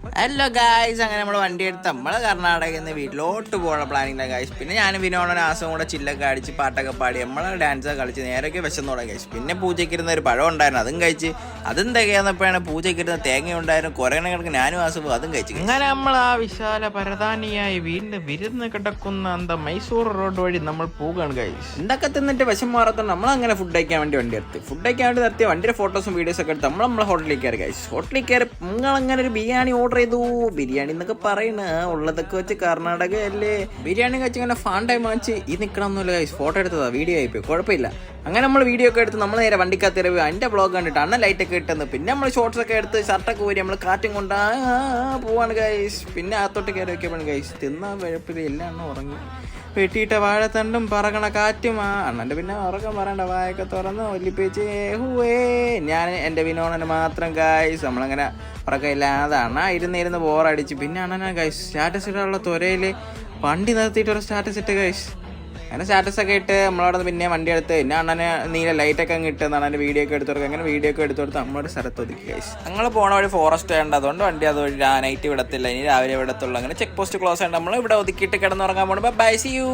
Hello guys, അങ്ങനെ നമ്മൾ വണ്ടി എടുത്ത് നമ്മളെ കർണാടകയിൽ നിന്ന് വീട്ടിലോട്ട് പോകാനുള്ള പ്ലാനിങ്ങിലാണ് ഗായ്സ്. പിന്നെ ഞാനും വിനോദനും ആസും കൂടെ ചില്ലൊക്കെ അടിച്ച് പാട്ടൊക്കെ പാടി നമ്മളെ ഡാൻസൊക്കെ കളിച്ച് നേരൊക്കെ വിശന്നോടെ ഗായ്സ്. പിന്നെ പൂജയ്ക്കിരുന്ന ഒരു പഴം ഉണ്ടായിരുന്നു, അതും കഴിച്ച്. അതും തികയാന്നപ്പോഴാണ് പൂജയ്ക്കിരുന്ന തേങ്ങ ഉണ്ടായിരുന്നു. കുറേ കിടക്ക് ഞാനും ആസും അതും കഴിച്ചു. അങ്ങനെ നമ്മൾ ആ വിശാല പരതാനിയായി വീണ്ടും വിരുന്ന് കിടക്കുന്ന എന്താ മൈസൂർ റോഡ് വഴി നമ്മൾ പോവുകയാണ് ഗായ്സ്. എന്തൊക്കെ തിന്നിട്ട് വിഷം മാറത്തോണ്ട് നമ്മളങ്ങനെ ഫുഡ് കഴിക്കാൻ വേണ്ടി വണ്ടി എടുത്ത് നിർത്തിയ വണ്ടിയുടെ ഫോട്ടോസും വീഡിയോസൊക്കെ എടുത്ത് നമ്മളെ ഹോട്ടലിൽ കയറി ഗായ്സ്. ഹോട്ടലിൽ കയറി നിങ്ങളങ്ങനെ ഒരു ബിരിയാണി ഓർഡർ ചെയ്തു. ബിരിയാണി എന്നൊക്കെ പറയണ ഉള്ളതൊക്കെ വെച്ച് കർണാടക അല്ലേ. ബിരിയാണി കഴിച്ച് ഇങ്ങനെ ഫാൻ ടൈം വാങ്ങിച്ച് ഈ നിൽക്കണമെന്നില്ല ഗൈസ്. ഫോട്ടോ എടുത്തതാ, വീഡിയോ ആയിപ്പോയി, കുഴപ്പമില്ല. അങ്ങനെ നമ്മൾ വീഡിയോ ഒക്കെ എടുത്ത് നമ്മൾ നേരെ വണ്ടിക്കകത്ത് ഇറങ്ങി അതിൻ്റെ ബ്ലോഗ് കണ്ടിട്ട് അണ്ണൻ ലൈറ്റൊക്കെ ഇട്ടെന്ന്. പിന്നെ നമ്മൾ ഷോർട്സ് ഒക്കെ എടുത്ത് ഷർട്ടൊക്കെ പോയി നമ്മൾ കാറ്റും കൊണ്ട് പോവാണ് ഗൈസ്. പിന്നെ അകത്തോട്ട് കയറി വെക്കപ്പെടും ഗൈസ്. തിന്നാ കുഴപ്പമില്ല, എല്ലാം അണ്ണൻ ഉറങ്ങി. വെട്ടിയിട്ട വാഴത്തണ്ടും പറക്കണ കാറ്റും അണ്ണൻ്റെ പിന്നെ ഉറക്കം പറയണ്ട, വായൊക്കെ തുറന്ന് ഒല്ലിപ്പിച്ച് ഹൂവേ. ഞാൻ എൻ്റെ വിനോദന് മാത്രം ഗൈസ്. നമ്മളങ്ങനെ ഉറക്കമില്ലാതെ അണ്ണ ഇരുന്ന് ബോറടിച്ച്. പിന്നെ അണ്ണനാ ഗൈസ് സ്റ്റാറ്റസ് ഇടാനുള്ള ത്വരയിൽ വണ്ടി നിർത്തിയിട്ട് ഒരു സ്റ്റാറ്റസ് ഇട്ട് ഗൈസ്. അങ്ങനെ സ്റ്റാറ്റസൊക്കെ ഇട്ട് നമ്മളവിടെ പിന്നെ വണ്ടി എടുത്ത് പിന്നെ അണ്ണന് നീല ലൈറ്റൊക്കെ അങ്ങ് ഇട്ട് അണ്ണൻ്റെ വീഡിയോ ഒക്കെ എടുത്തു കൊടുക്കുക. അങ്ങനെ വീഡിയോ ഒക്കെ എടുത്തു കൊടുത്ത് നമ്മളൊരു സ്ഥലത്ത് ഒതുക്കി ഗൈസ്. ഞങ്ങൾ പോണ വഴി ഫോറസ്റ്റ് ഉണ്ട്, അതുകൊണ്ട് വണ്ടി അതുവഴി നൈറ്റ് വിടത്തില്ല, ഇനി രാവിലെ വിടത്തുള്ളൂ. അങ്ങനെ ചെക്ക് പോസ്റ്റ് ക്ലോസ് ഉണ്ട്, നമ്മൾ ഇവിടെ ഒതുക്കിയിട്ട് കിടന്നുറങ്ങാൻ പോകണം. Bye, see U.